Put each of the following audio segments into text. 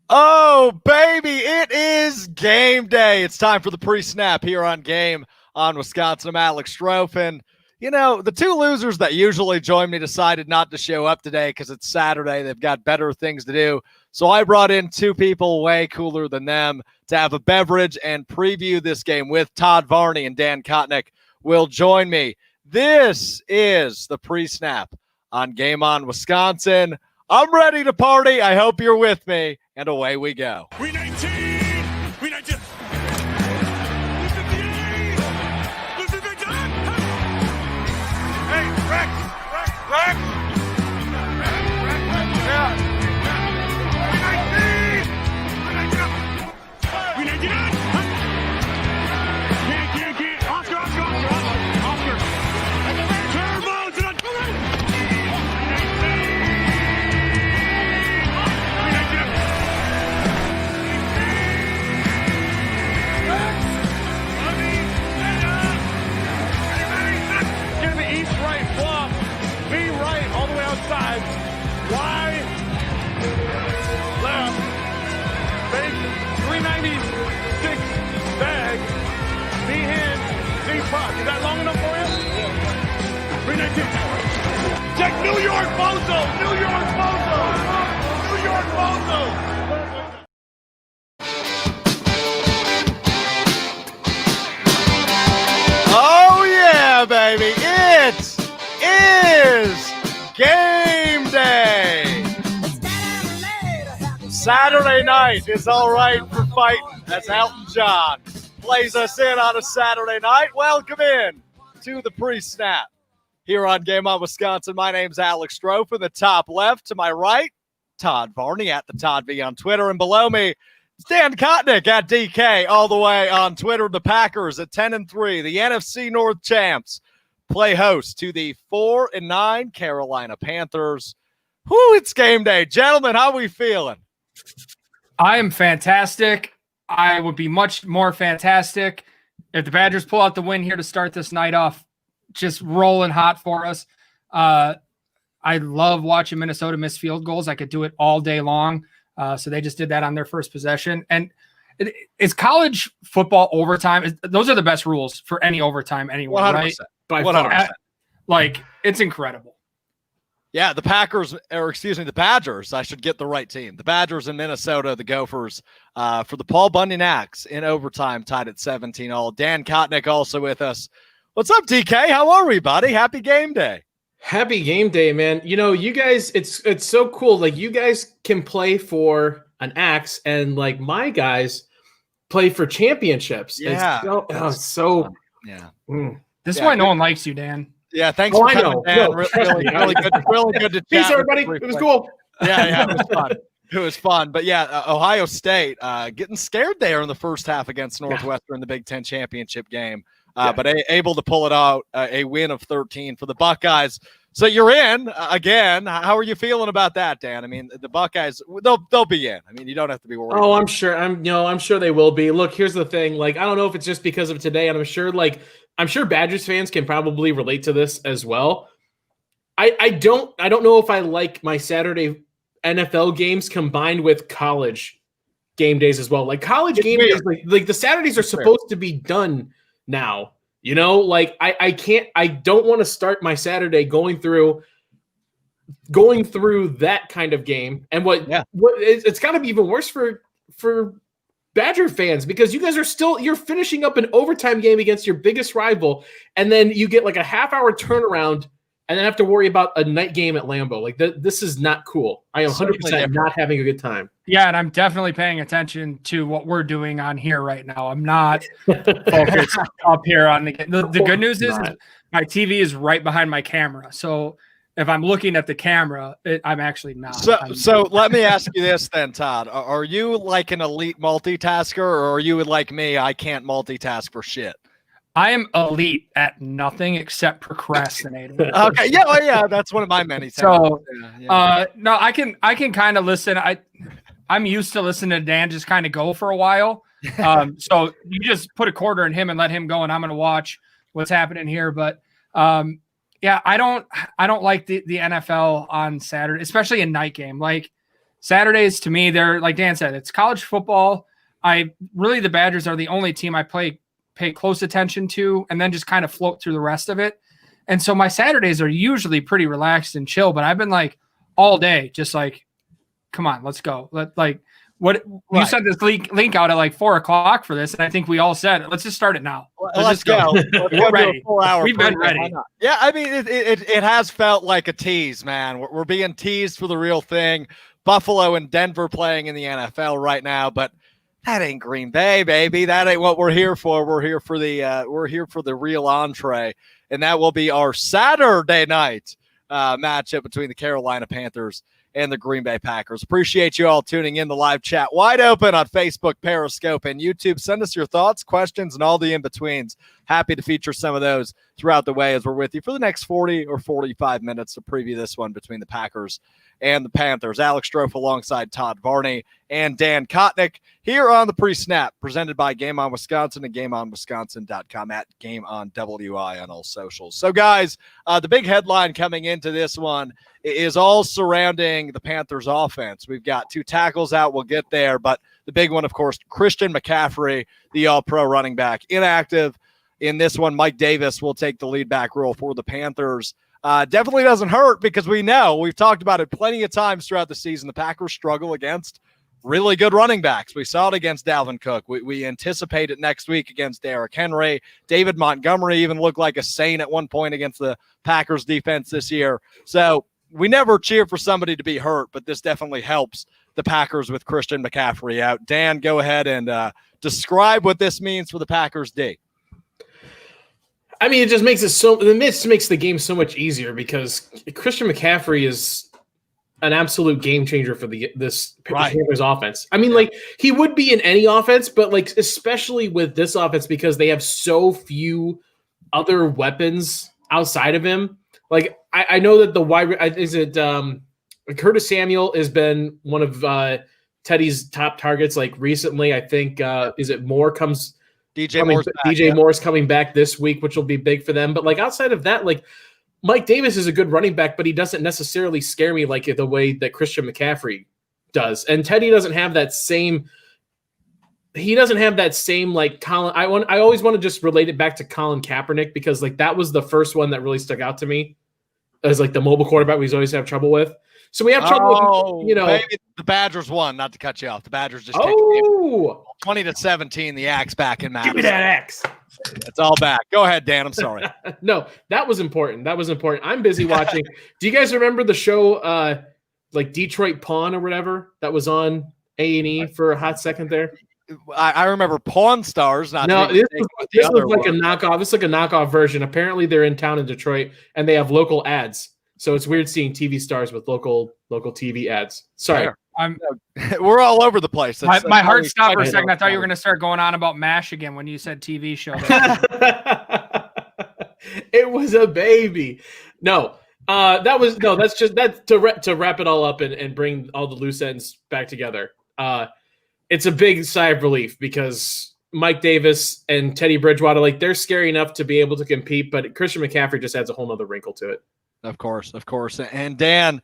Oh, baby, it is game day. It's time for the pre-snap here on Game on Wisconsin. I'm Alex Strouf, and the two losers that usually join me decided not to show up today because it's Saturday. They've got better things to do. So I brought in two people way cooler than them to have a beverage and preview this game with Todd, Varney, and Dan Kotnik will join me. This is the pre-snap on Game on Wisconsin. I'm ready to party. I hope you're with me. And away we go. We 19! We 19! Hey, Rex! Yeah. We 19! Can't. Oscar! Turbo to the... Outside, wide, left, fake, 396 bag, knee hand, knee puck. Is that long enough for you? 319. Check New York Bozo! New York Bozo! New York Bozo! Oh, yeah, baby. It is game day. Saturday night is all right for Fightin, as Elton John plays us in on a Saturday night. Welcome in to the pre-snap here on Game on Wisconsin. My name's Alex Strouf. In the top left, to my right, Todd Varney at the Todd V on Twitter. And below me, it's Dan Kotnik at DK all the way on Twitter. The Packers at 10-3, the NFC North champs, play host to the 4-9 Carolina Panthers. Whoo, it's game day. Gentlemen, how are we feeling? I am fantastic. I would be much more fantastic if the Badgers pull out the win here to start this night off, just rolling hot for us. I love watching Minnesota miss field goals. I could do it all day long. So they just did that on their first possession. And it's college football overtime. Those are the best rules for any overtime anywhere, 100%. Right? By 100%. Like, it's incredible. Yeah, the Badgers. I should get the right team. The Badgers in Minnesota, the Gophers, for the Paul Bunyan Axe in overtime, tied at 17-all. Dan Kotnik also with us. What's up, DK? How are we, buddy? Happy game day. Happy game day, man. You guys, it's so cool. Like, you guys can play for an axe, and like my guys play for championships. Yeah. It's so yeah. This is why no one likes you, Dan. Yeah, thanks for coming, Dan. No, really good to chat. Peace, everybody. It was cool. Yeah, it was fun. It was fun. But yeah, Ohio State getting scared there in the first half against Northwestern in the Big Ten championship game. But able to pull it out, a win of 13 for the Buckeyes. So you're in again. How are you feeling about that, Dan? I mean, the Buckeyes, they'll be in. I mean, you don't have to be worried. Oh, I'm sure. I'm sure they will be. Look, here's the thing. Like, I don't know if it's just because of today, and I'm sure Badgers fans can probably relate to this as well. I don't know if I like my Saturday NFL games combined with college game days as well. Like, college game days, like the Saturdays are supposed to be done now. I don't want to start my Saturday going through that kind of game. And it's got to be even worse for Badger fans, because you guys you're finishing up an overtime game against your biggest rival, and then you get like a half-hour turnaround and then have to worry about a night game at Lambeau. Like, this is not cool. I am 100% not having a good time. Yeah, and I'm definitely paying attention to what we're doing on here right now. I'm not focused up here on the good news is my TV is right behind my camera. So if I'm looking at the camera, I'm actually not. So let me ask you this then, Todd. Are you like an elite multitasker, or are you like me? I can't multitask for shit. I am elite at nothing except procrastinating. Okay, yeah, that's one of my many things. So, no, I can kind of listen. I'm used to listening to Dan just kind of go for a while. So you just put a quarter in him and let him go, and I'm going to watch what's happening here. But yeah, I don't like the NFL on Saturday, especially a night game. Like, Saturdays to me, they're like Dan said, it's college football. The Badgers are the only team I pay close attention to and then just kind of float through the rest of it. And so my Saturdays are usually pretty relaxed and chill, but I've been like all day, just like, come on, let's go. You sent this link out at like 4:00 for this. And I think we all said, let's just start it now. Let's go. We're ready. We've been ready. Yeah. I mean, it has felt like a tease, man. We're being teased for the real thing. Buffalo and Denver playing in the NFL right now, but that ain't Green Bay, baby. That ain't what we're here for. We're here for the real entree, and that will be our Saturday night matchup between the Carolina Panthers and the Green Bay Packers. Appreciate you all tuning in. The live chat wide open on Facebook, Periscope, and YouTube. Send us your thoughts, questions, and all the in-betweens. Happy to feature some of those throughout the way as we're with you for the next 40 or 45 minutes to preview this one between the Packers and the Panthers. Alex Strouf alongside Todd, Varney, and Dan Kotnik here on the pre-snap, presented by Game On Wisconsin and GameOnWisconsin.com at Game On WI on all socials. So, guys, the big headline coming into this one is all surrounding the Panthers offense. We've got 2 tackles out. We'll get there. But the big one, of course, Christian McCaffery, the all-pro running back, inactive. In this one, Mike Davis will take the lead back role for the Panthers. Definitely doesn't hurt because we've talked about it plenty of times throughout the season. The Packers struggle against really good running backs. We saw it against Dalvin Cook. We anticipate it next week against Derrick Henry. David Montgomery even looked like a saint at one point against the Packers defense this year. So we never cheer for somebody to be hurt, but this definitely helps the Packers with Christian McCaffery out. Dan, go ahead and describe what this means for the Packers D. I mean, it just makes makes the game so much easier because Christian McCaffery is an absolute game changer for this Panthers offense. I mean, like he would be in any offense, but like especially with this offense because they have so few other weapons outside of him. Like I know that Curtis Samuel has been one of Teddy's top targets. Like recently, I think DJ Moore's coming back this week, which will be big for them. But like outside of that, like Mike Davis is a good running back, but he doesn't necessarily scare me like the way that Christian McCaffery does. And Teddy doesn't have that same. He doesn't have that same like Colin. I always want to just relate it back to Colin Kaepernick because like that was the first one that really stuck out to me as like the mobile quarterback we always have trouble with. So we have trouble with, Maybe the Badgers won, not to cut you off. The Badgers just take 20-17, the Axe back in Madison. Give me that Axe. It's all back. Go ahead, Dan. I'm sorry. No, that was important. I'm busy watching. Do you guys remember the show like Detroit Pawn or whatever that was on A&E for a hot second there? I remember Pawn Stars. This was like a knockoff. This is like a knockoff version. Apparently they're in town in Detroit and they have local ads. So it's weird seeing TV stars with local TV ads. Sorry. We're all over the place. My heart stopped for a second. I thought you were going to start going on about MASH again when you said TV show. It was a baby. That's to wrap it all up and bring all the loose ends back together. It's a big sigh of relief because Mike Davis and Teddy Bridgewater, like they're scary enough to be able to compete, but Christian McCaffrey just adds a whole other wrinkle to it. Of course. And Dan,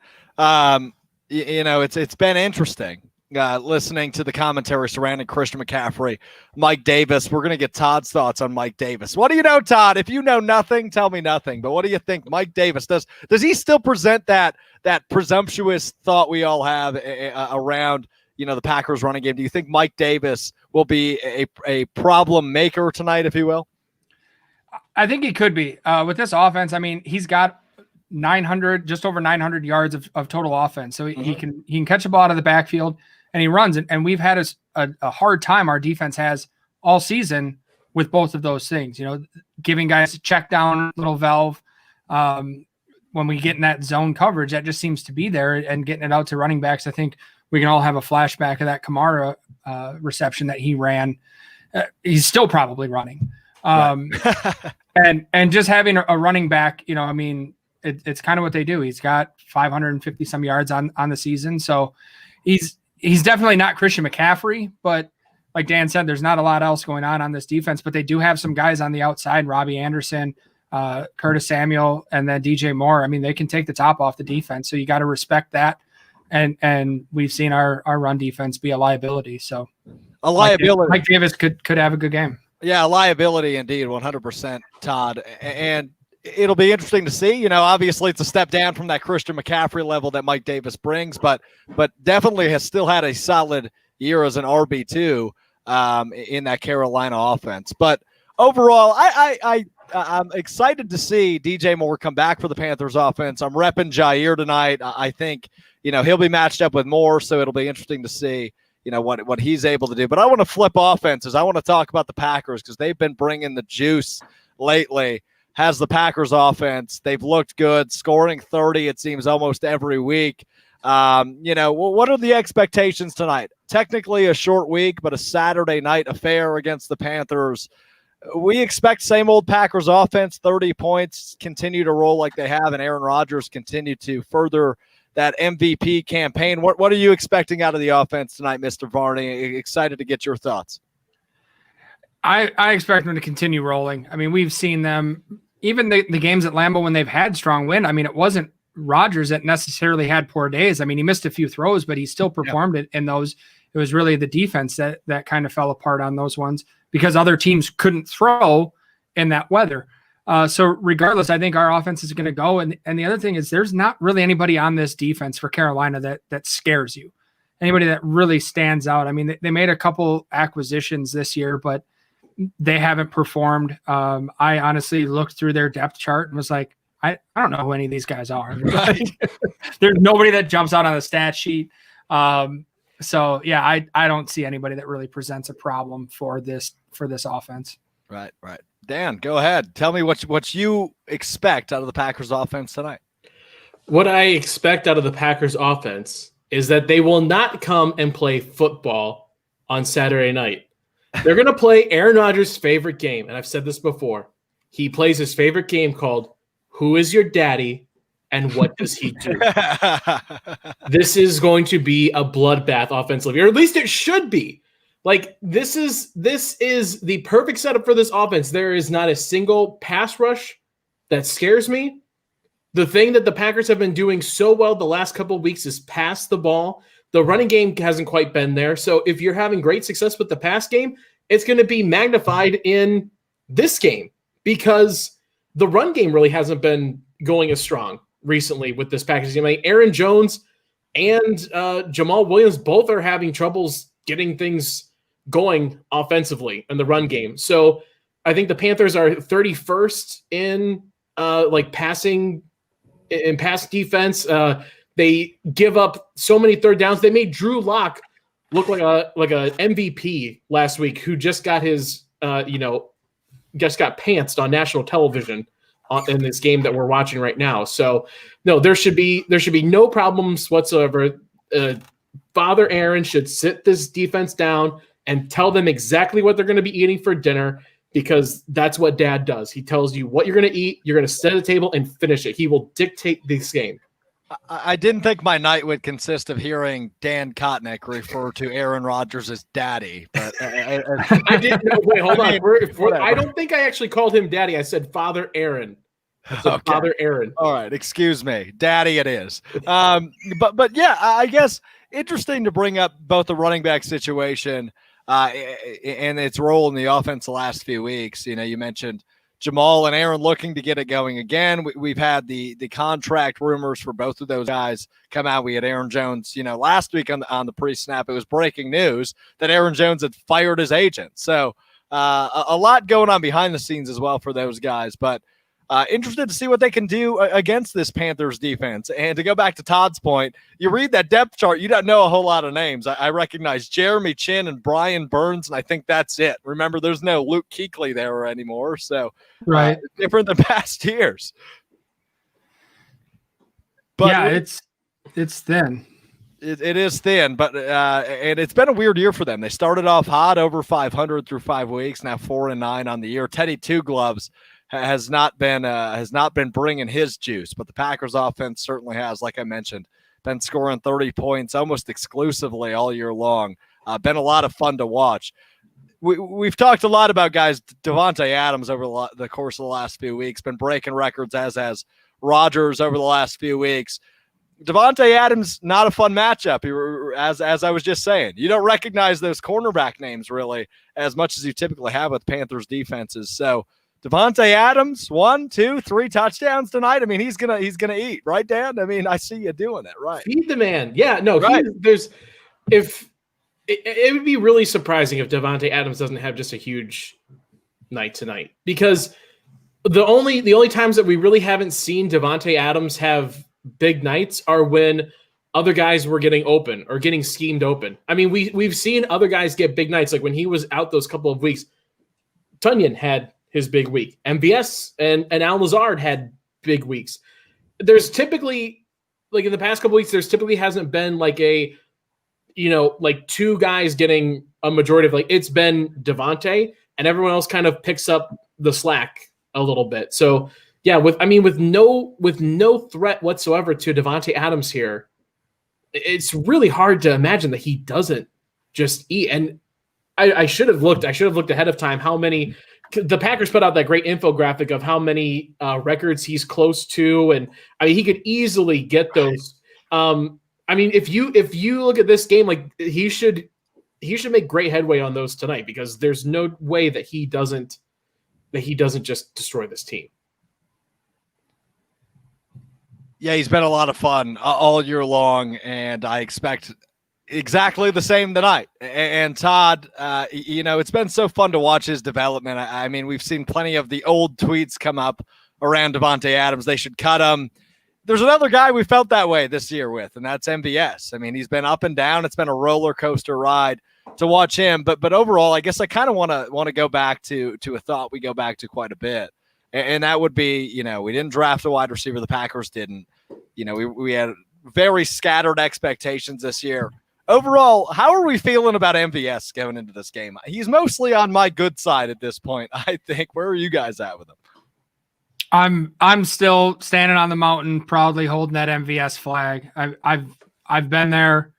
it's been interesting listening to the commentary surrounding Christian McCaffrey, Mike Davis. We're going to get Todd's thoughts on Mike Davis. What do you know, Todd? If you know nothing, tell me nothing. But what do you think Mike Davis does? Does he still present that presumptuous thought we all have around, the Packers running game? Do you think Mike Davis will be a problem maker tonight, if you will? I think he could be with this offense. I mean, he's got just over 900 yards of total offense. So he can catch a ball out of the backfield and he runs. And we've had a hard time our defense has all season with both of those things, giving guys a check down little valve. When we get in that zone coverage, that just seems to be there and getting it out to running backs. I think we can all have a flashback of that Kamara reception that he ran. He's still probably running. And just having a running back, it's kind of what they do. He's got 550 some yards on the season. So he's definitely not Christian McCaffrey, but like Dan said, there's not a lot else going on this defense, but they do have some guys on the outside, Robbie Anderson, Curtis Samuel, and then DJ Moore. I mean, they can take the top off the defense. So you got to respect that. and we've seen our run defense be a liability. So a liability. Mike Davis could have a good game. Yeah, a liability indeed, 100%, Todd. And it'll be interesting to see. Obviously it's a step down from that Christian McCaffery level that Mike Davis brings, but definitely has still had a solid year as an RB2 in that Carolina offense. But overall, I'm excited to see DJ Moore come back for the Panthers offense. I'm repping Jair tonight. I think, he'll be matched up with Moore, so it'll be interesting to see, what he's able to do. But I want to flip offenses. I want to talk about the Packers because they've been bringing the juice lately. Has the Packers offense. They've looked good, scoring 30, it seems, almost every week. What are the expectations tonight? Technically a short week, but a Saturday night affair against the Panthers. We expect same old Packers offense, 30 points, continue to roll like they have, and Aaron Rodgers continue to further that MVP campaign. What are you expecting out of the offense tonight, Mr. Varney? Excited to get your thoughts. I expect them to continue rolling. I mean, we've seen them, even the games at Lambeau when they've had strong wind. I mean, it wasn't Rodgers that necessarily had poor days. I mean, he missed a few throws, but he still performed it in those. It was really the defense that kind of fell apart on those ones because other teams couldn't throw in that weather. So regardless, I think our offense is going to go. And the other thing is there's not really anybody on this defense for Carolina that scares you. Anybody that really stands out. I mean, they made a couple acquisitions this year, but they haven't performed. I honestly looked through their depth chart and was like, I don't know who any of these guys are. There's nobody that jumps out on the stat sheet. So yeah, I don't see anybody that really presents a problem for this offense. Right. Dan, go ahead. Tell me what you expect out of the Packers offense tonight. What I expect out of the Packers offense is that they will not come and play football on Saturday night. They're going to play Aaron Rodgers' favorite game. And I've said this before. He plays his favorite game called Who is Your Daddy and What Does He Do? This is going to be a bloodbath offensively, or at least it should be. Like, this is the perfect setup for this offense. There is not a single pass rush that scares me. The thing that the Packers have been doing so well the last couple of weeks is pass the ball. The running game hasn't quite been there. So if you're having great success with the pass game, it's going to be magnified in this game because the run game really hasn't been going as strong recently with this Packers team. Like Aaron Jones and Jamal Williams both are having troubles getting things going offensively in the run game. So I think the Panthers are 31st in passing in pass defense. They give up so many third downs. They made Drew Lock look like a MVP last week, who just got his just got pantsed on national television in this game that we're watching right now. So no, there should be no problems whatsoever. Father Aaron should sit this defense down and tell them exactly what they're going to be eating for dinner, because that's what Dad does. He tells you what you're going to eat. You're going to set a table and finish it. He will dictate this game. I didn't think my night would consist of hearing Dan Kotnik refer to Aaron Rodgers as daddy, but I didn't know. Wait, hold on. I don't think I actually called him daddy. I said Father Aaron. Okay. Father Aaron. All right. Excuse me. Daddy it is. But yeah, I guess interesting to bring up both the running back situation and its role in the offense the last few weeks. You mentioned Jamal and Aaron looking to get it going again. We've had the contract rumors for both of those guys come out. We had Aaron Jones, last week on the pre-snap. It was breaking news that Aaron Jones had fired his agent. So a lot going on behind the scenes as well for those guys. But interested to see what they can do against this Panthers defense. And to go back to Todd's point, you read that depth chart, you don't know a whole lot of names. I recognize Jeremy Chin and Brian Burns, and I think that's it. Remember, there's no Luke Kuechly there anymore. So right, different than past years. But yeah, it's thin. It is thin, but and it's been a weird year for them. They started off hot, over 500 through 5 weeks, now 4-9 on the year. Teddy Two Gloves has not been bringing his juice, but the Packers offense certainly has, like I mentioned, been scoring 30 points almost exclusively all year long. Been a lot of fun to watch. We've talked a lot about guys. Devontae Adams over the course of the last few weeks been breaking records, as has Rodgers over the last few weeks. Davante Adams, not a fun matchup. As I was just saying, you don't recognize those cornerback names really as much as you typically have with Panthers defenses. So Davante Adams, 1, 2, 3 touchdowns tonight. I mean, he's gonna eat, right, Dan? I mean, I see you doing that, right? Feed the man. Yeah, no, right. It would be really surprising if Davante Adams doesn't have just a huge night tonight, because the only times that we really haven't seen Davante Adams have big nights are when other guys were getting open or getting schemed open. I mean, we've seen other guys get big nights, like when he was out those couple of weeks. Tunyon had his big week. MVS and Al Lazard had big weeks. There's typically, like in the past couple of weeks, there's typically hasn't been like a, like two guys getting a majority of, like, it's been Davante and everyone else kind of picks up the slack a little bit. So yeah, with no threat whatsoever to Davante Adams here, it's really hard to imagine that he doesn't just eat. And I should have looked ahead of time how many. The Packers put out that great infographic of how many records he's close to, and I mean he could easily get those. I mean, if you look at this game, like he should make great headway on those tonight, because there's no way that he doesn't just destroy this team. Yeah, he's been a lot of fun all year long, and I expect exactly the same tonight. And Todd, it's been so fun to watch his development. I mean, we've seen plenty of the old tweets come up around Davante Adams. They should cut him. There's another guy we felt that way this year with, and that's MVS. I mean, he's been up and down. It's been a roller coaster ride to watch him. But overall, I guess I kind of want to go back to a thought we go back to quite a bit. And that would be, we didn't draft a wide receiver. The Packers didn't. We had very scattered expectations this year. Overall, how are we feeling about MVS going into this game? He's mostly on my good side at this point, I think. Where are you guys at with him? I'm still standing on the mountain, proudly holding that MVS flag. I've been there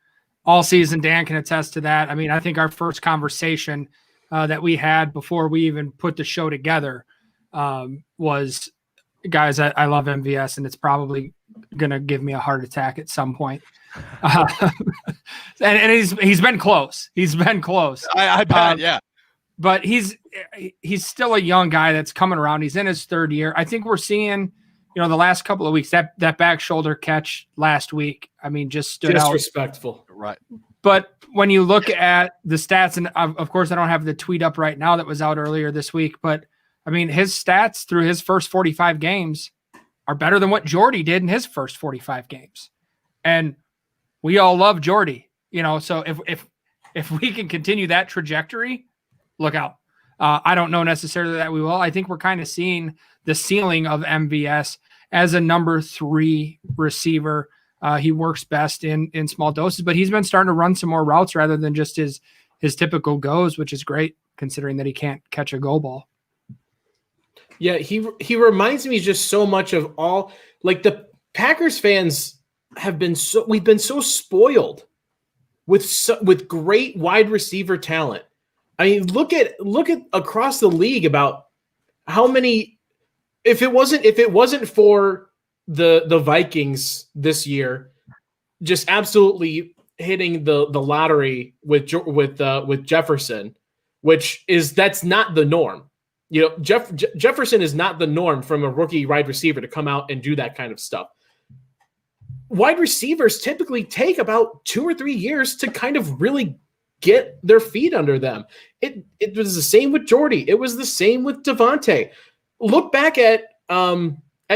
all season. Dan can attest to that. I mean, I think our first conversation that we had before we even put the show together was, guys, I love MVS, and it's probably going to give me a heart attack at some point. And he's been close. He's been close. I bet, yeah. But he's still a young guy that's coming around. He's in his third year. I think we're seeing, the last couple of weeks, that back shoulder catch last week, I mean, just stood out. Disrespectful. Right. But when you look at the stats, and of course, I don't have the tweet up right now that was out earlier this week, but I mean, his stats through his first 45 games are better than what Jordy did in his first 45 games. And we all love Jordy, so if we can continue that trajectory, look out. I don't know necessarily that we will. I think we're kind of seeing the ceiling of MVS as a number 3 receiver. He works best in small doses, but he's been starting to run some more routes rather than just his typical goes, which is great considering that he can't catch a go ball. Yeah, he reminds me just so much of all, like, the Packers fans we've been so spoiled with great wide receiver talent. I mean, look at across the league about how many. If it wasn't for the Vikings this year, just absolutely hitting the lottery with Jefferson, that's not the norm. Jefferson is not the norm from a rookie wide receiver to come out and do that kind of stuff. Wide receivers typically take about 2 or 3 years to kind of really get their feet under them. It was the same with Jordy. It was the same with Davante. Look back at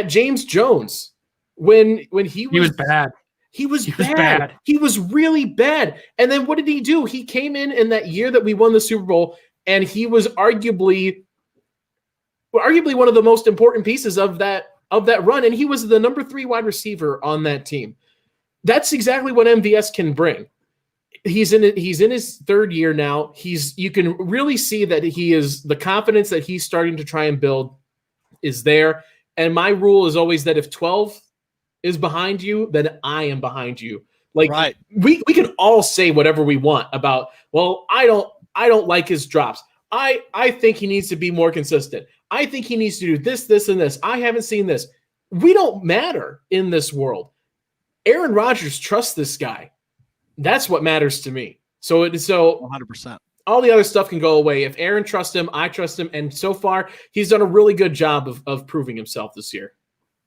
James Jones when he was bad. He was bad. He was really bad. And then what did he do? He came in that year that we won the Super Bowl, and he was arguably one of the most important pieces of that run, and he was the number 3 wide receiver on that team. That's exactly what MVS can bring. He's in his third year now. You can really see that he is, the confidence that he's starting to try and build is there. And my rule is always that if 12 is behind you, then I am behind you. Like, right. we can all say whatever we want about, well, I don't like his drops. I think he needs to be more consistent. I think he needs to do this, and this. I haven't seen this. We don't matter in this world. Aaron Rodgers trusts this guy. That's what matters to me. So 100%. All the other stuff can go away. If Aaron trusts him, I trust him. And so far, he's done a really good job of proving himself this year.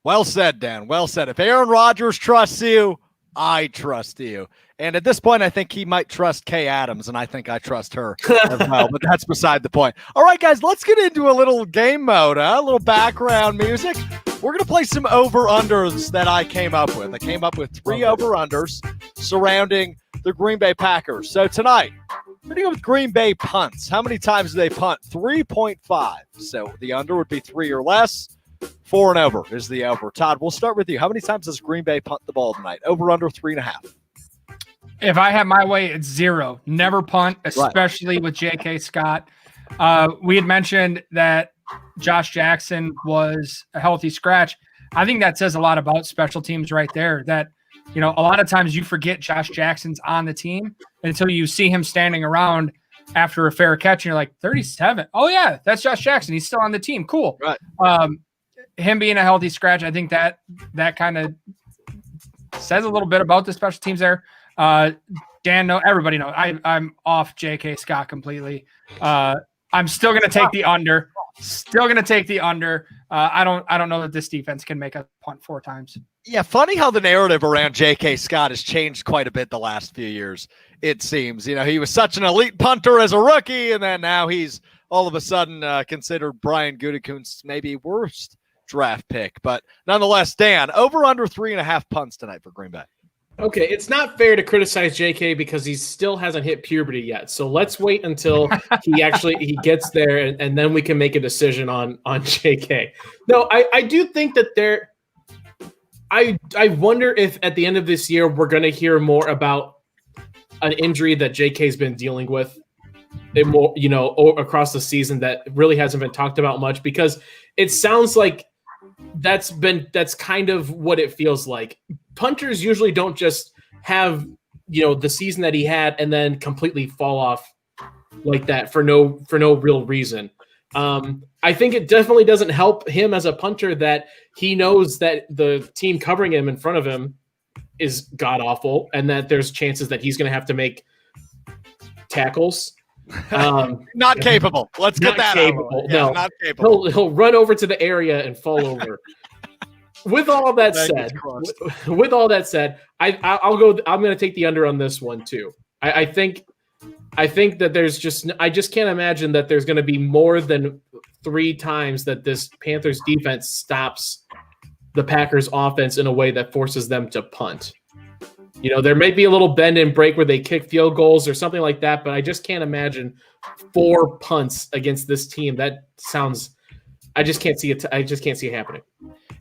Well said, Dan. Well said. If Aaron Rodgers trusts you, I trust you. And at this point, I think he might trust Kay Adams, and I think I trust her as well. But that's beside the point. All right, guys, let's get into a little game mode, a little background music. We're going to play some over-unders that I came up with. I came up with 3 over-unders surrounding the Green Bay Packers. So tonight, we're going to go with Green Bay punts. How many times do they punt? 3.5. So the under would be 3 or less. 4 and over is the over. Todd, we'll start with you. How many times does Green Bay punt the ball tonight? Over, under 3.5. If I have my way, it's 0. Never punt, especially with J.K. Scott. We had mentioned that Josh Jackson was a healthy scratch. I think that says a lot about special teams right there, that, a lot of times you forget Josh Jackson's on the team until you see him standing around after a fair catch and you're like, 37. Oh yeah, that's Josh Jackson. He's still on the team. Cool. Right. Him being a healthy scratch, I think that kind of says a little bit about the special teams there. Dan, everybody knows I'm off J.K. Scott completely. I'm still going to take the under. I don't know that this defense can make a punt 4 times. Yeah, funny how the narrative around J.K. Scott has changed quite a bit the last few years, it seems. He was such an elite punter as a rookie, and then now he's all of a sudden considered Brian Gutekunst's maybe worst draft pick. But nonetheless, Dan, over under 3.5 punts tonight for Green Bay. Okay, it's not fair to criticize JK because he still hasn't hit puberty yet. So let's wait until he gets there, and then we can make a decision on JK. No, I do think that I wonder if at the end of this year we're going to hear more about an injury that JK's been dealing with, more, across the season that really hasn't been talked about much, because it sounds like that's kind of what it feels like. Punters usually don't just have, the season that he had and then completely fall off like that for no real reason. I think it definitely doesn't help him as a punter that he knows that the team covering him in front of him is god awful, and that there's chances that he's going to have to make tackles. Not capable. Let's get that capable. out. Yeah, no, not capable. He'll run over to the area and fall over. With all that said, I'll go. I'm going to take the under on this one too. I think that I just can't imagine that there's going to be more than 3 times that this Panthers defense stops the Packers offense in a way that forces them to punt. There may be a little bend and break where they kick field goals or something like that, but I just can't imagine 4 punts against this team. That sounds. I just can't see it. I just can't see it happening.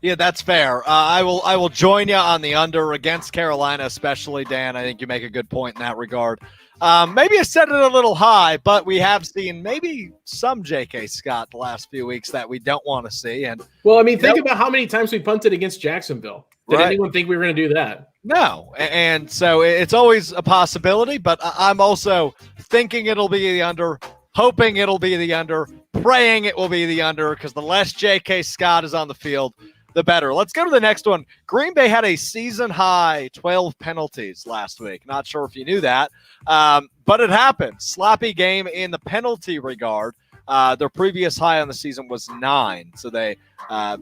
Yeah, that's fair. I will join you on the under against Carolina, especially, Dan. I think you make a good point in that regard. Maybe I set it a little high, but we have seen maybe some J.K. Scott the last few weeks that we don't want to see. And think about how many times we punted against Jacksonville. Did anyone think we were going to do that? No. And so it's always a possibility, but I'm also thinking it'll be the under, hoping it'll be the under, praying it will be the under, because the less J.K. Scott is on the field, the better. Let's go to the next one. Green Bay had a season-high 12 penalties last week. Not sure if you knew that, but it happened. Sloppy game in the penalty regard. Their previous high on the season was 9, so they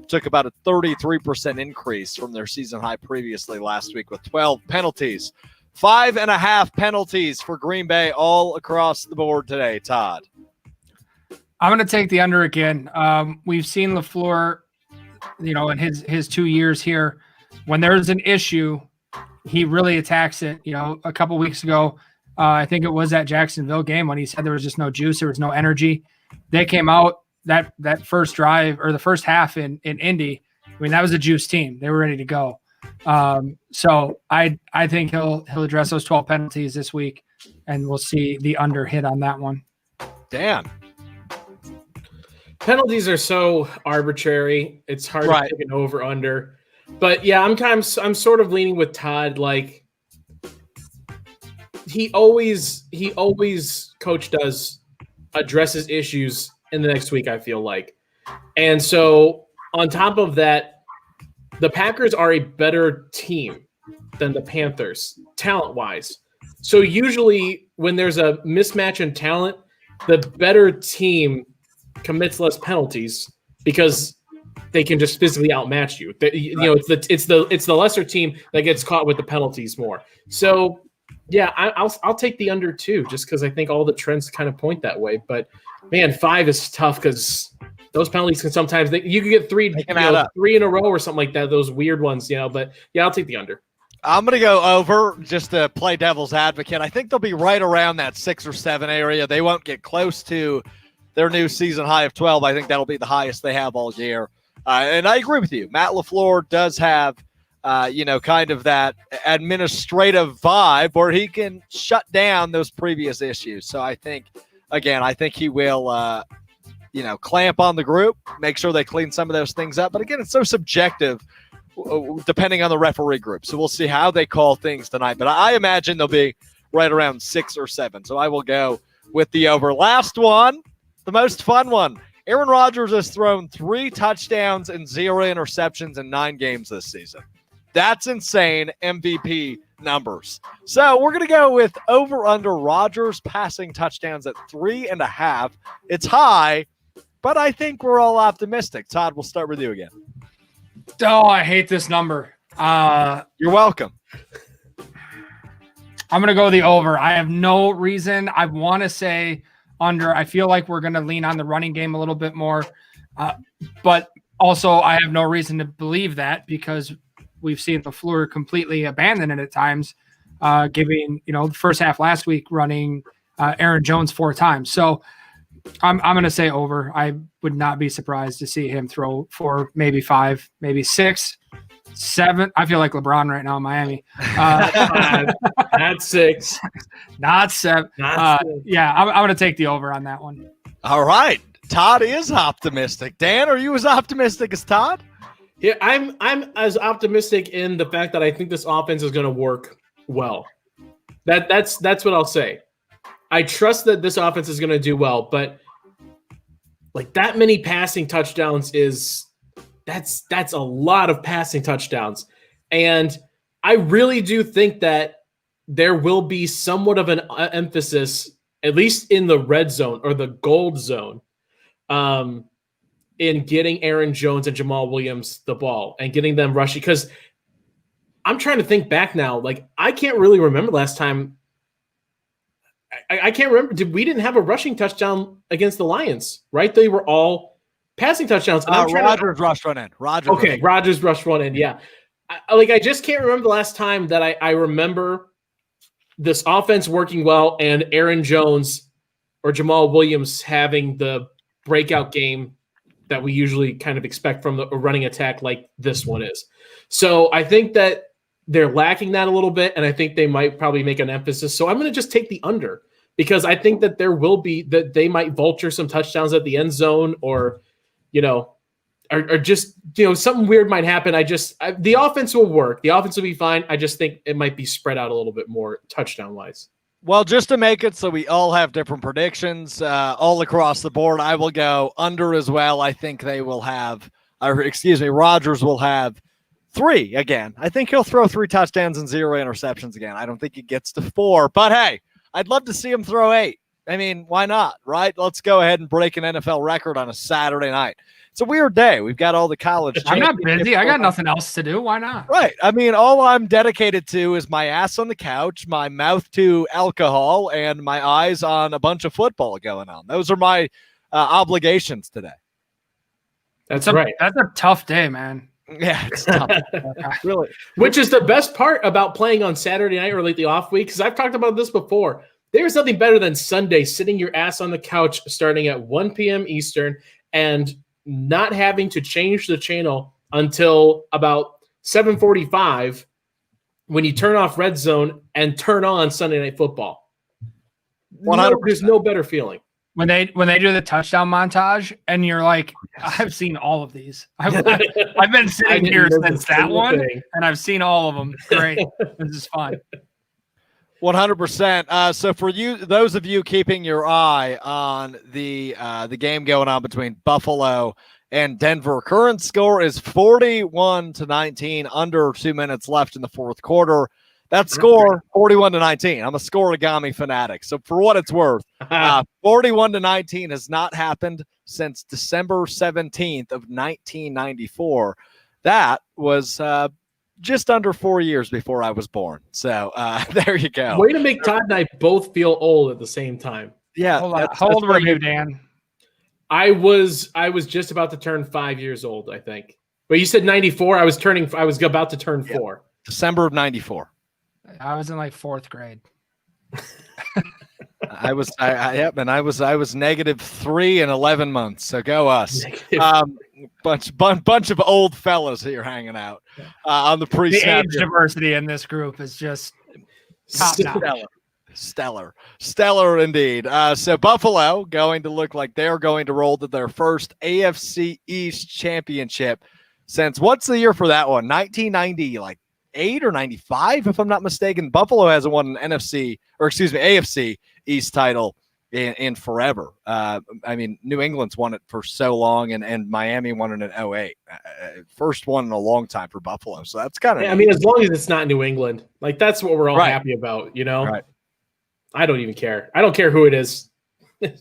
took about a 33% increase from their season high previously last week with 12 penalties. 5.5 penalties for Green Bay all across the board today, Todd. I'm going to take the under again. We've seen LaFleur, in his 2 years here, when there's an issue, he really attacks it. A couple weeks ago, I think it was that Jacksonville game when he said there was just no juice, there was no energy. They came out that first drive or the first half in Indy. I mean, that was a juice team. They were ready to go. So I think he'll address those 12 penalties this week, and we'll see the under hit on that one. Dan. Penalties are so arbitrary. It's hard to pick an over under. But yeah, I'm sort of leaning with Todd. Like he always Coach does addresses issues in the next week, I feel like. And so on top of that, the Packers are a better team than the Panthers, talent-wise. So usually when there's a mismatch in talent, the better team commits less penalties because they can just physically outmatch you. It's the lesser team that gets caught with the penalties more. So yeah, I'll take the under 2 just because I think all the trends kind of point that way. But man, 5 is tough because those penalties can sometimes you can get 3 in a row or something like that. Those weird ones, But yeah, I'll take the under. I'm going to go over just to play devil's advocate. I think they'll be right around that 6 or 7 area. They won't get close to their new season high of 12. I think that'll be the highest they have all year. And I agree with you. Matt LaFleur does have, kind of that administrative vibe where he can shut down those previous issues. So I think he will, clamp on the group, make sure they clean some of those things up. But again, it's so subjective depending on the referee group. So we'll see how they call things tonight. But I imagine they'll be right around 6 or 7. So I will go with the over. Last one, the most fun one. Aaron Rodgers has thrown 3 touchdowns and 0 interceptions in 9 games this season. That's insane MVP numbers. So we're going to go with over-under Rodgers passing touchdowns at 3.5. It's high, but I think we're all optimistic. Todd, we'll start with you again. Oh, I hate this number. You're welcome. I'm going to go the over. I have no reason. I want to say under. I feel like we're going to lean on the running game a little bit more. But also, I have no reason to believe that because we've seen LaFleur completely abandon it at times, giving, the first half last week running Aaron Jones 4 times. So I'm going to say over. I would not be surprised to see him throw 4, maybe 5, maybe 6, 7. I feel like LeBron right now in Miami. Not 6. Not 7. Yeah, I'm going to take the over on that one. All right. Todd is optimistic. Dan, are you as optimistic as Todd? Yeah, I'm as optimistic in the fact that I think this offense is going to work well. That's what I'll say. I trust that this offense is going to do well, but like that many passing touchdowns that's a lot of passing touchdowns. And I really do think that there will be somewhat of an emphasis, at least in the red zone or the gold zone, in getting Aaron Jones and Jamal Williams the ball and getting them rushing. Because I'm trying to think back now. Like, I can't really remember last time. I can't remember. We didn't have a rushing touchdown against the Lions, right? They were all passing touchdowns. Rodgers rushed one in. Rodgers rushed one in, yeah. I just can't remember the last time that I remember this offense working well and Aaron Jones or Jamal Williams having the breakout game that we usually kind of expect from a running attack like this one is. So I think that they're lacking that a little bit, and I think they might probably make an emphasis. So I'm going to just take the under because I think that that they might vulture some touchdowns at the end zone or, or just, something weird might happen. The offense will work. The offense will be fine. I just think it might be spread out a little bit more touchdown-wise. Well, just to make it so we all have different predictions all across the board, I will go under as well. I think they will have, Rodgers will have 3 again. I think he'll throw 3 touchdowns and 0 interceptions again. I don't think he gets to 4, but hey, I'd love to see him throw 8. I mean, why not, right? Let's go ahead and break an NFL record on a Saturday night. It's a weird day. We've got all the college. I'm not busy. I got nothing else to do. Why not? Right. I mean, all I'm dedicated to is my ass on the couch, my mouth to alcohol, and my eyes on a bunch of football going on. Those are my obligations today. That's right. That's a tough day, man. Yeah, it's tough. Really. Which is the best part about playing on Saturday night or late the off week, because I've talked about this before. There's nothing better than Sunday sitting your ass on the couch starting at 1 p.m. Eastern and not having to change the channel until about 7:45 when you turn off Red Zone and turn on Sunday Night Football. 100%. There's no better feeling. When they do the touchdown montage and you're like, I've seen all of these. I've been sitting here since that one, and I've seen all of them. Great. This is fun. 100%. So for you, those of you keeping your eye on the game going on between Buffalo and Denver. Current score is 41-19, under 2 minutes left in the fourth quarter. That score, 41-19. I'm a scoreigami fanatic. So for what it's worth, 41-19 has not happened since December 17th of 1994. That was just under 4 years before I was born. So there you go. Way to make Todd and I both feel old at the same time. Yeah. How old were you, Dan? I was just about to turn 5 years old, I think. But you said 94. I was about to turn 4. December of 94. I was in like 4th grade. I was -3 and 11 months. So go us. Bunch of old fellas here hanging out on the pre-snap. The age diversity in this group is just top notch. Stellar indeed. So Buffalo going to look like they're going to roll to their first AFC East championship since, what's the year for that one? 1990, like 8 or 95, if I'm not mistaken. Buffalo hasn't won an AFC East title in forever. I mean, New England's won it for so long, and Miami won it in 2008. First one in a long time for Buffalo. So that's kind of I mean, as long as it's not New England, like that's what we're all happy about, you know? Right. I don't even care. I don't care who it is.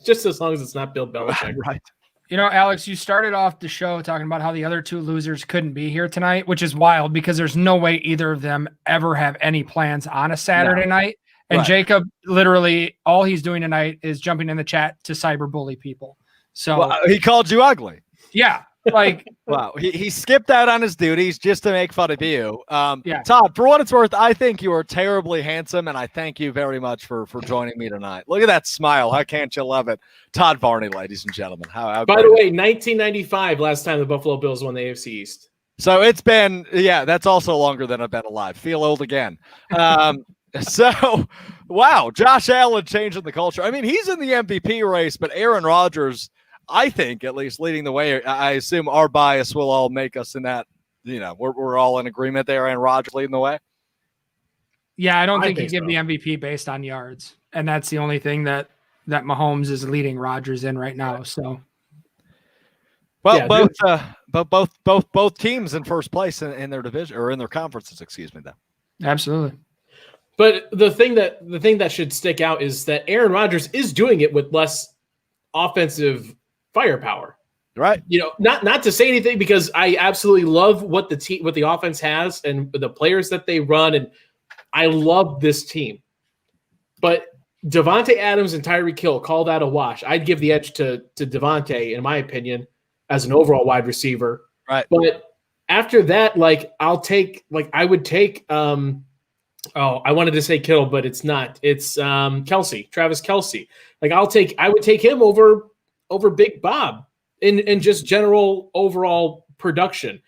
Just as long as it's not Bill Belichick. Right. You know, Alex, you started off the show talking about how the other two losers couldn't be here tonight, which is wild because there's no way either of them ever have any plans on a Saturday night. And Jacob, literally, all he's doing tonight is jumping in the chat to cyberbully people. So he called you ugly. Yeah. Like, wow. He skipped out on his duties just to make fun of you. Yeah. Todd, for what it's worth, I think you are terribly handsome, and I thank you very much for joining me tonight. Look at that smile. How can't you love it? Todd Varney, ladies and gentlemen. How By the way, 1995, last time the Buffalo Bills won the AFC East. So it's been, that's also longer than I've been alive. Feel old again. So, wow, Josh Allen changing the culture. I mean, he's in the MVP race, but Aaron Rodgers, I think, at least leading the way. I assume our bias will all make us in that, we're all in agreement there. Aaron Rodgers leading the way. Yeah, I don't think you give the MVP based on yards, and that's the only thing that Mahomes is leading Rodgers in right now. So, well, both teams in first place in their division or in their conferences. Excuse me, though. Absolutely. But the thing that should stick out is that Aaron Rodgers is doing it with less offensive firepower. Right. Not to say anything, because I absolutely love what the offense has and the players that they run, and I love this team. But Devontae Adams and Tyreek Hill, call that a wash. I'd give the edge to Devontae, in my opinion, as an overall wide receiver. Right. But after that, I would take I wanted to say Kittle, but it's not. It's Kelce, Travis Kelce. I would take him over Big Bob in just general overall production.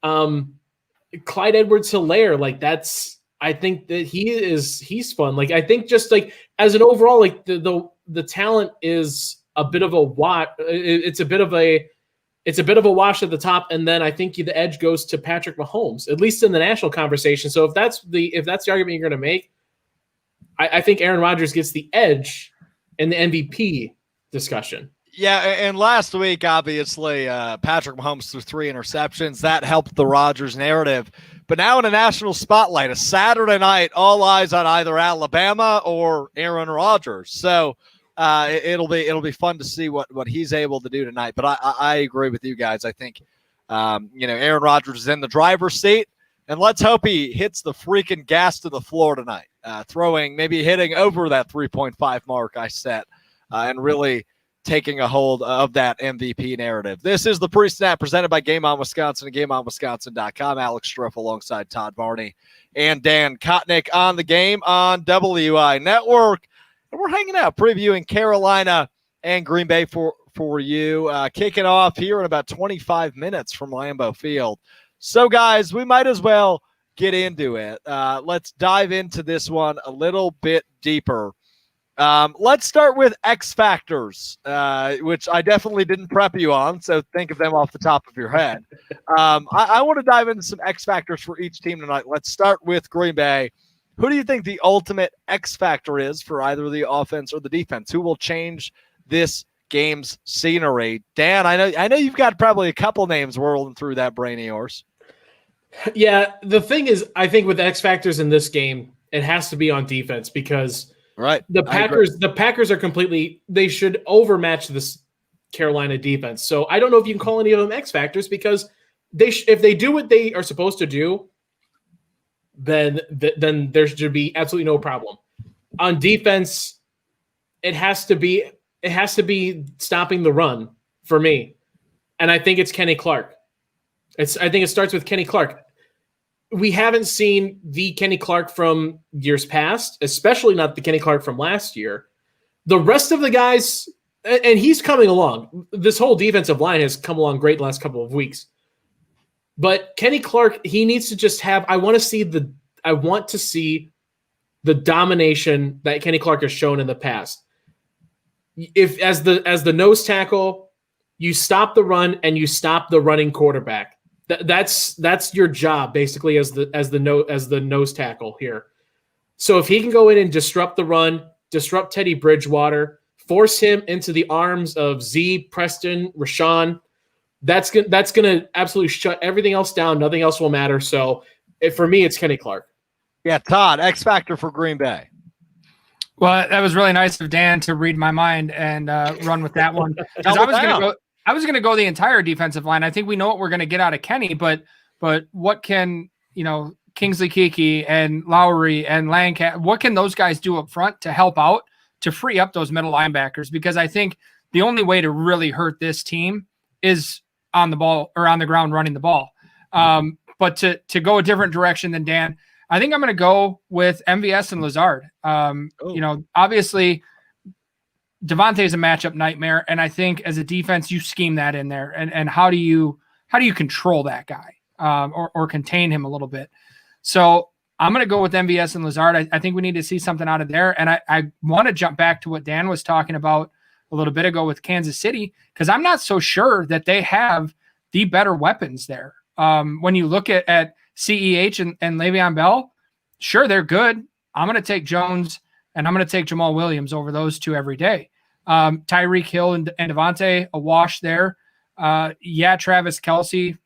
Clyde Edwards-Helaire, I think that he's fun. I think just as an overall, the talent is a bit of a wash. It's a bit of a wash at the top, and then I think the edge goes to Patrick Mahomes, at least in the national conversation. So if that's the argument you're going to make, I think Aaron Rodgers gets the edge in the MVP discussion. Yeah, and last week, obviously, Patrick Mahomes threw 3 interceptions. That helped the Rodgers narrative. But now in a national spotlight, a Saturday night, all eyes on either Alabama or Aaron Rodgers. So it'll be fun to see what he's able to do tonight. But I agree with you guys. I think Aaron Rodgers is in the driver's seat, and let's hope he hits the freaking gas to the floor tonight, hitting over that 3.5 mark I set, and really taking a hold of that MVP narrative. This is the pre-snap presented by Game On Wisconsin and GameOnWisconsin.com. Alex Strouf alongside Todd Varney and Dan Kotnik on the Game on WI Network. And we're hanging out, previewing Carolina and Green Bay for you. Kicking off here in about 25 minutes from Lambeau Field. So, guys, we might as well get into it. Let's dive into this one a little bit deeper. Let's start with X Factors, which I definitely didn't prep you on, so think of them off the top of your head. I want to dive into some X Factors for each team tonight. Let's start with Green Bay. Who do you think the ultimate X factor is for either the offense or the defense? Who will change this game's scenery. Dan, I know you've got probably a couple names whirling through that brain of yours. Yeah, the thing is, I think with X factors in this game, it has to be on defense because the Packers are completely, they should overmatch this Carolina defense. So I don't know if you can call any of them X factors because if they do what they are supposed to do, then there should be absolutely no problem. On defense, it has to be stopping the run for me. And I think it's Kenny Clark. I think it starts with Kenny Clark. We haven't seen the Kenny Clark from years past, especially not the Kenny Clark from last year. The rest of the guys, and he's coming along. This whole defensive line has come along great the last couple of weeks. But Kenny Clark, he needs to just have. I want to see the domination that Kenny Clark has shown in the past. If as the nose tackle, you stop the run and you stop the running quarterback. That's your job basically as the nose tackle here. So if he can go in and disrupt the run, disrupt Teddy Bridgewater, force him into the arms of Z, Preston, Rashawn, that's gonna absolutely shut everything else down. Nothing else will matter. So for me, it's Kenny Clark. Yeah, Todd, X factor for Green Bay. Well, that was really nice of Dan to read my mind and run with that one. I was going to go the entire defensive line. I think we know what we're going to get out of Kenny, but what can, Kingsley Keke and Lowry and Lancaster, what can those guys do up front to help out, to free up those middle linebackers? Because I think the only way to really hurt this team is on the ball or on the ground running the ball. But to go a different direction than Dan, I think I'm going to go with MVS and Lazard. Obviously Devontae's a matchup nightmare. And I think as a defense, you scheme that in there. And how do you control that guy or contain him a little bit? So I'm going to go with MVS and Lazard. I think we need to see something out of there. And I want to jump back to what Dan was talking about a little bit ago with Kansas City, because I'm not so sure that they have the better weapons there. When you look at CEH and Le'Veon Bell, sure, they're good. I'm going to take Jones and I'm going to take Jamal Williams over those two every day. Tyreek Hill and Devontae, a wash there. Travis Kelce,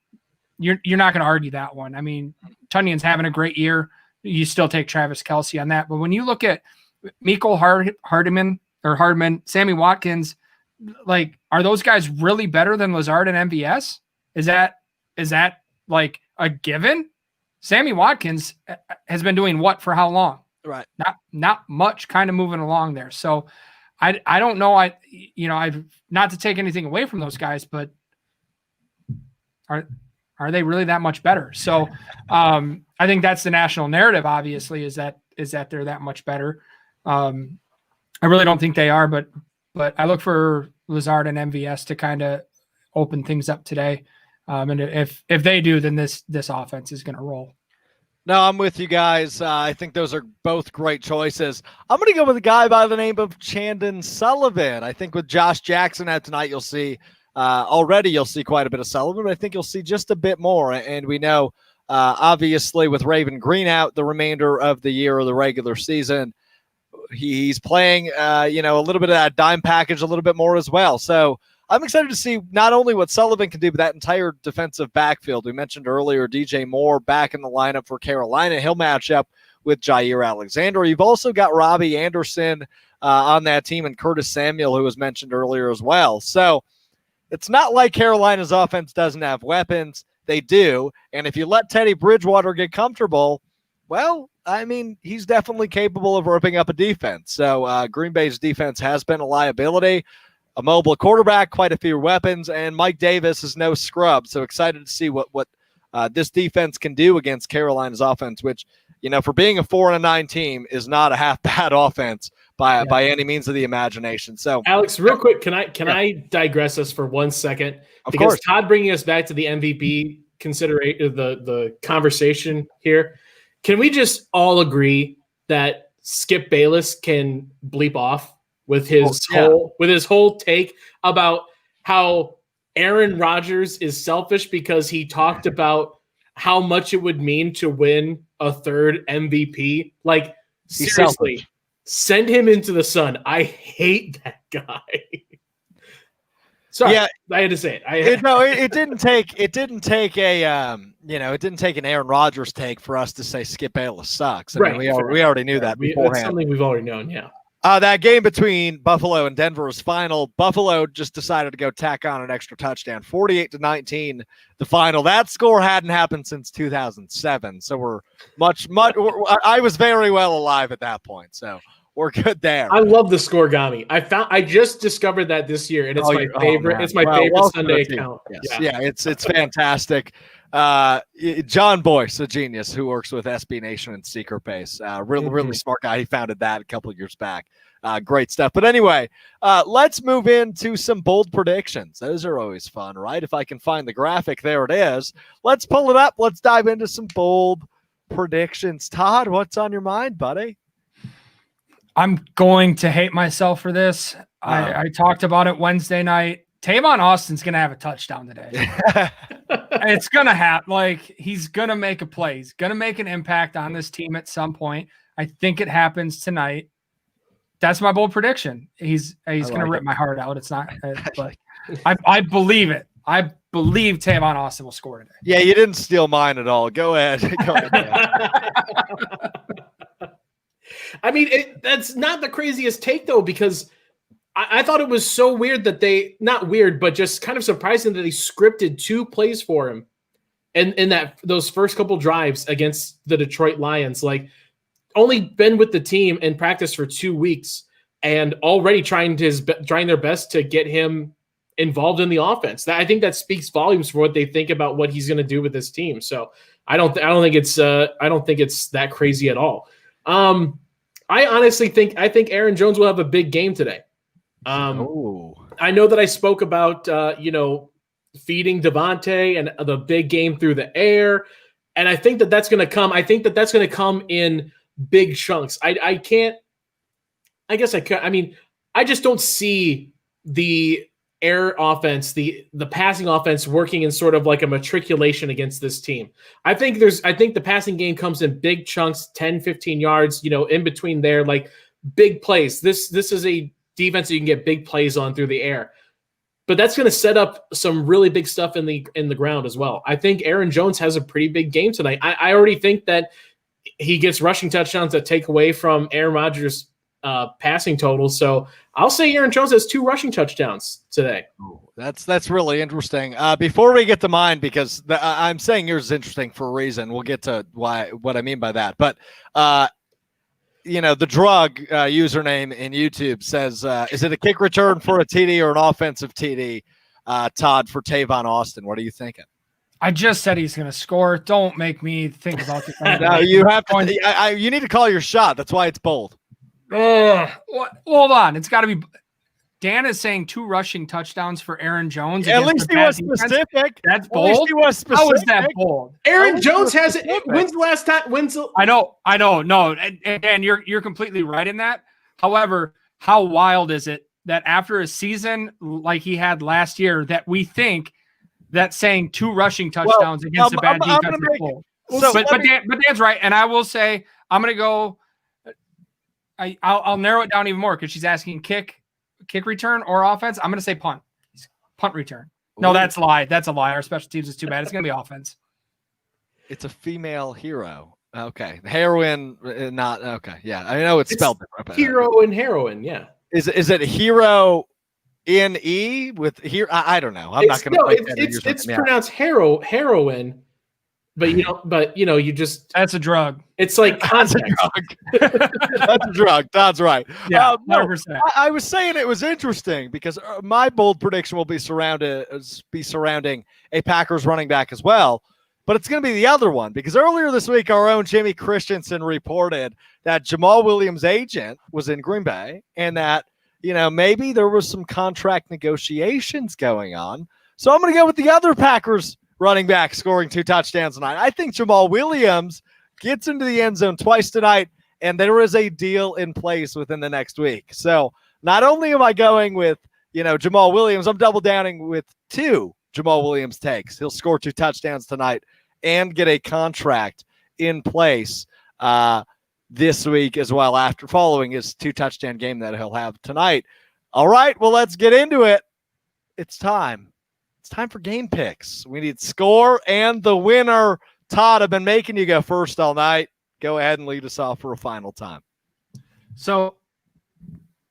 you're not going to argue that one. I mean, Tunyon's having a great year. You still take Travis Kelce on that. But when you look at Mecole Hardman, Sammy Watkins, like, are those guys really better than Lazard and MVS? Is that like a given? Sammy Watkins has been doing what for how long? Right. Not much, kind of moving along there. So I don't know. I've not to take anything away from those guys, but are they really that much better? So I think that's the national narrative, obviously, is that they're that much better. I really don't think they are, but I look for Lazard and MVS to kind of open things up today. And if they do, then this offense is going to roll. No, I'm with you guys. I think those are both great choices. I'm going to go with a guy by the name of Chandon Sullivan. I think with Josh Jackson out tonight, you'll see quite a bit of Sullivan, but I think you'll see just a bit more. And we know, obviously, with Raven Green out the remainder of the year or the regular season, he's playing, a little bit of that dime package a little bit more as well. So I'm excited to see not only what Sullivan can do, but that entire defensive backfield. We mentioned earlier DJ Moore back in the lineup for Carolina. He'll match up with Jair Alexander. You've also got Robbie Anderson on that team and Curtis Samuel, who was mentioned earlier as well. So it's not like Carolina's offense doesn't have weapons. They do. And if you let Teddy Bridgewater get comfortable, well, I mean, he's definitely capable of ripping up a defense. So Green Bay's defense has been a liability. A mobile quarterback, quite a few weapons, and Mike Davis is no scrub. So excited to see what this defense can do against Carolina's offense, which, for being a 4-9 team, is not a half bad offense by any means of the imagination. So, Alex, real quick, can I digress us for 1 second? Of because course. Todd bringing us back to the MVP consideration, the conversation here. Can we just all agree that Skip Bayless can bleep off with his whole take about how Aaron Rodgers is selfish because he talked about how much it would mean to win a third MVP? Like, seriously, send him into the sun. I hate that guy. Sorry, Yeah. I had to say it. It didn't take an Aaron Rodgers take for us to say Skip Bayless sucks. I mean, we already knew that beforehand. That's something we've already known. Yeah. That game between Buffalo and Denver was final. Buffalo just decided to go tack on an extra touchdown, 48-19. The final. That score hadn't happened since 2007. So we're much. I was very well alive at that point. So we're good there. I love the Scoregami. I just discovered that this year, and it's my favorite. It's my favorite Sunday account. Yes. Yeah, it's fantastic. John Boyce, a genius who works with SB Nation and Secret Base. Really smart guy. He founded that a couple of years back. Great stuff. But anyway, let's move into some bold predictions. Those are always fun, right? If I can find the graphic, there it is. Let's pull it up. Let's dive into some bold predictions. Todd, what's on your mind, buddy? I'm going to hate myself for this. I talked about it Wednesday night. Tavon Austin's going to have a touchdown today. It's going to happen. Like, he's going to make a play. He's going to make an impact on this team at some point. I think it happens tonight. That's my bold prediction. He's going to rip my heart out. It's not, but I believe it. I believe Tavon Austin will score today. Yeah, you didn't steal mine at all. Go ahead. I mean, that's not the craziest take, though, because I thought it was so weird that not weird, but just kind of surprising that they scripted 2 plays for him in those first couple drives against the Detroit Lions. Like, only been with the team in practice for 2 weeks and already trying their best to get him involved in the offense. I think that speaks volumes for what they think about what he's going to do with this team. So I don't think it's that crazy at all. I honestly think Aaron Jones will have a big game today. I know that I spoke about feeding Devontae and the big game through the air, and I think that's going to come. I think that's going to come in big chunks. I just don't see the air offense, the passing offense working in sort of like a matriculation against this team. I think the passing game comes in big chunks, 10, 15 yards, in between there, like big plays. This is a defense that you can get big plays on through the air. But that's going to set up some really big stuff in the ground as well. I think Aaron Jones has a pretty big game tonight. I already think that he gets rushing touchdowns that take away from Aaron Rodgers' passing totals. So I'll say Aaron Jones has 2 rushing touchdowns today. That's really interesting. Before we get to mine, because I'm saying yours is interesting for a reason. We'll get to what I mean by that. But the drug username in YouTube says, is it a kick return for a TD or an offensive TD? Todd, for Tavon Austin, what are you thinking? I just said he's going to score. Don't make me think about this. No, you have to. You need to call your shot. That's why it's bold. Hold on. It's got to be. Dan is saying 2 rushing touchdowns for Aaron Jones. Yeah, at least he was specific. That's bold. At least he was specific. How is that bold? Aaron Jones has it. When's the last time? I know. No, and you're completely right in that. However, how wild is it that after a season like he had last year, that we think that saying 2 rushing touchdowns against a bad defense is bold? But Dan's right, and I will say I'm going to go. I'll narrow it down even more because she's asking kick return or offense. I'm going to say punt return. No, that's a lie. That's a lie. Our special teams is too bad. It's going to be offense. It's a female hero. Okay. Heroin, not okay. Yeah. I know it's spelled different. Hero and heroin. Yeah. Is it hero in E with here? I don't know. I'm not going to. It's pronounced heroin. But you just that's a drug. It's like that's a drug. That's a drug. Todd's right. Yeah, 100%. I was saying it was interesting because my bold prediction will be surrounding a Packers running back as well, but it's going to be the other one because earlier this week our own Jimmy Christensen reported that Jamal Williams' agent was in Green Bay and that maybe there was some contract negotiations going on. So I'm going to go with the other Packers running back scoring 2 touchdowns tonight. I think Jamal Williams gets into the end zone twice tonight, and there is a deal in place within the next week. So not only am I going with, Jamal Williams, I'm double downing with 2 Jamal Williams takes. He'll score 2 touchdowns tonight and get a contract in place this week as well after following his 2 touchdown game that he'll have tonight. All right, well, let's get into it. it's time. It's time for game picks. We need score and the winner. Todd, I've been making you go first all night. Go ahead and lead us off for a final time. So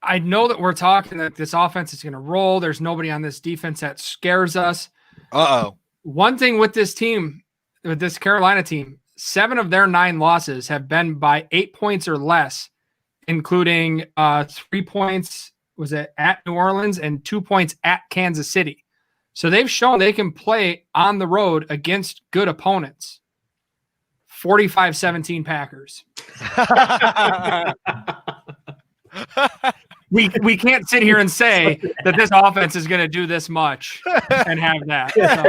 I know that we're talking that this offense is going to roll. There's nobody on this defense that scares us. Uh-oh. One thing with this team, with this Carolina team, 7 of their 9 losses have been by 8 points or less, including 3 points, was it at New Orleans, and 2 points at Kansas City. So they've shown they can play on the road against good opponents. 45-17 Packers. We can't sit here and say that this offense is going to do this much and have that. So.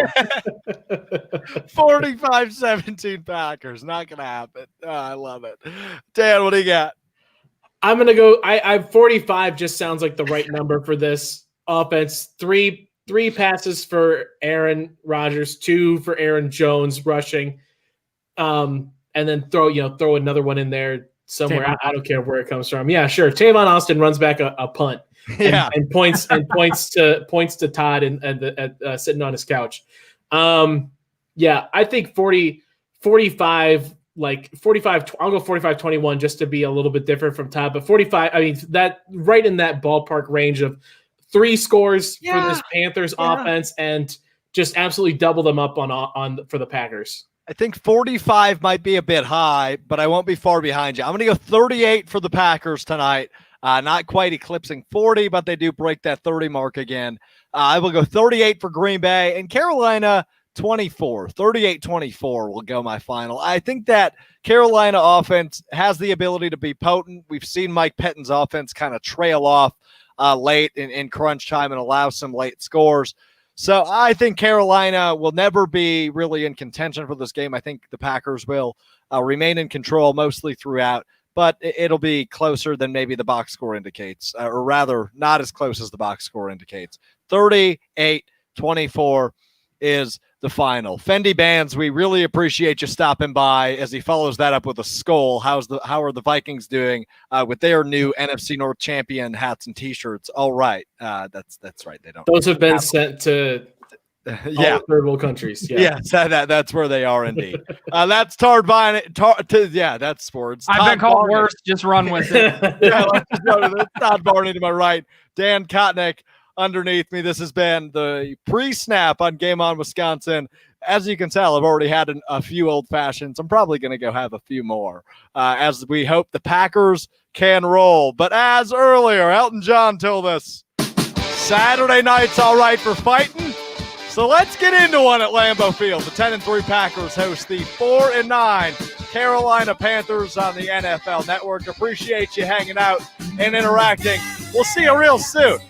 45-17 Packers. Not going to happen. Oh, I love it. Dan, what do you got? I'm going to go. I 45 just sounds like the right number for this offense. Three passes for Aaron Rodgers, 2 for Aaron Jones rushing. And then throw another one in there somewhere. I don't care where it comes from. Yeah, sure. Tavon Austin runs back a punt. And points to Todd and sitting on his couch. I think 45, like 45. I'll go 45-21 just to be a little bit different from Todd. But 45, I mean, that right in that ballpark range of 3 scores for this Panthers offense and just absolutely double them up on for the Packers. I think 45 might be a bit high, but I won't be far behind you. I'm going to go 38 for the Packers tonight. Not quite eclipsing 40, but they do break that 30 mark again. I will go 38 for Green Bay, and Carolina 24. 38-24 will go my final. I think that Carolina offense has the ability to be potent. We've seen Mike Pettine's offense kind of trail off late in crunch time and allow some late scores. So I think Carolina will never be really in contention for this game. I think the Packers will remain in control mostly throughout, but it'll be closer than maybe the box score indicates, or rather not as close as the box score indicates. 38-24 is the final. Fendi Bands, we really appreciate you stopping by as he follows that up with a skull. How are the Vikings doing with their new NFC North champion hats and T-shirts? All right, that's right. They don't. Those have been sent to all third world countries. Yes, that's where they are indeed. That's Todd Varney. That's sports. I've been called worse. Just run with it. Let's just go to this. Todd Varney to my right. Dan Kotnik underneath me. This has been the pre-snap on Game On Wisconsin. As you can tell, I've already had a few old fashions. I'm probably going to go have a few more as we hope the Packers can roll. But as earlier, Elton John told us, Saturday night's all right for fighting. So let's get into one at Lambeau Field. The 10-3 Packers host the 4-9 Carolina Panthers on the NFL Network. Appreciate you hanging out and interacting. We'll see you real soon.